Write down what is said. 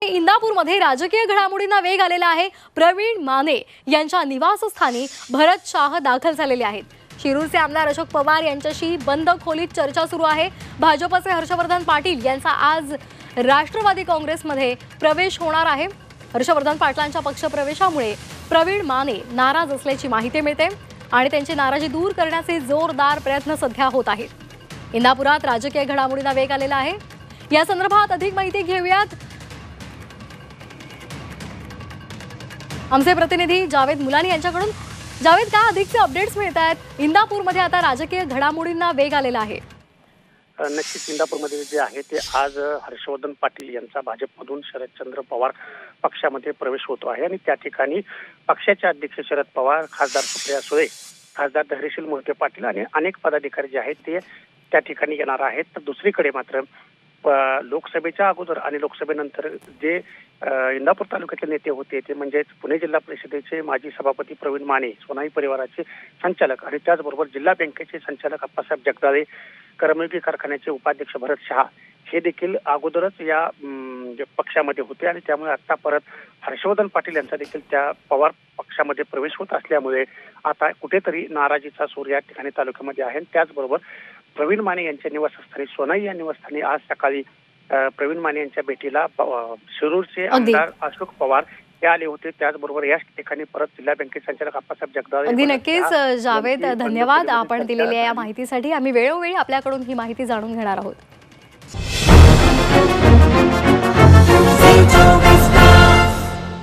इंदापूरमध्ये राजकीय घडामोडींना वेग आलेला आहे। प्रवीण माने यांच्या निवासस्थानी भरत शाह दाखल झालेले आहेत। शिरूरचे आमदार अशोक पवार यांच्याशी बंद खोलीत चर्चा सुरू आहे। भाजपचे हर्षवर्धन पाटील यांचा आज राष्ट्रवादी काँग्रेसमध्ये प्रवेश होणार आहे। हर्षवर्धन पाटलांच्या पक्षप्रवेशामुळे प्रवीण माने नाराज असल्याची माहिती मिळते आणि त्यांची नाराजी दूर करण्याचे जोरदार प्रयत्न सध्या होत आहेत। इंदापुरात राजकीय घडामोडींना वेग आलेला आहे। या संदर्भात अधिक माहिती घेऊयात। आमचे प्रतिनिधी जावेद मुलानी यांच्याकडून। जावेद, काय अधिकचे अपडेट्स मिळतात? इंदापूरमध्ये आता राजकीय घडामोडींना वेग आलेला आहे। नक्कीच इंदापूरमध्ये जे आहे ते आज हर्षवर्धन पाटील यांचा भाजपमधून शरदचंद्र पवार पक्षामध्ये प्रवेश होतो आहे आणि त्या ठिकाणी पक्षाचे अध्यक्ष शरद पवार, खासदार सुप्रिया सुळे, खासदार धैर्यशील मोहिते पाटील आणि अनेक पदाधिकारी जे आहेत ते त्या ठिकाणी येणार आहेत। तर दुसरीकडे मात्र लोकसभेच्या अगोदर आणि लोकसभेनंतर जे इंदापूर तालुक्यातील नेते होते ते म्हणजे पुणे जिल्हा परिषदेचे माजी सभापती प्रवीण माने, सोनाई परिवाराचे संचालक आणि त्याचबरोबर जिल्हा बँकेचे संचालक अप्पासाहेब जगदाळे, करमळगी कारखान्याचे उपाध्यक्ष भरत शहा हे देखील अगोदरच या पक्षामध्ये होते आणि त्यामुळे आता परत हर्षवर्धन पाटील यांचा देखील त्या पवार पक्षामध्ये प्रवेश होत असल्यामुळे आता कुठेतरी नाराजीचा सूर या ठिकाणी तालुक्यामध्ये आहे। त्याचबरोबर प्रवीण माने यांच्या निवासस्थानी सोनाई या निवासस्थानी आज सकाळी प्रवीण माने यांच्या भेटीला शिरूरचे आमदार अशोक पवार हे आले होते। त्याचबरोबर या ठिकाणी परत जिल्हा बँकेचे संचालक अप्पासाहेब जगदाळे। अगदी नक्कीच जावेद, धन्यवाद आपण दिलेल्या या माहितीसाठी। आम्ही वेळोवेळी आपल्याकडून ही माहिती जाणून घेणार आहोत।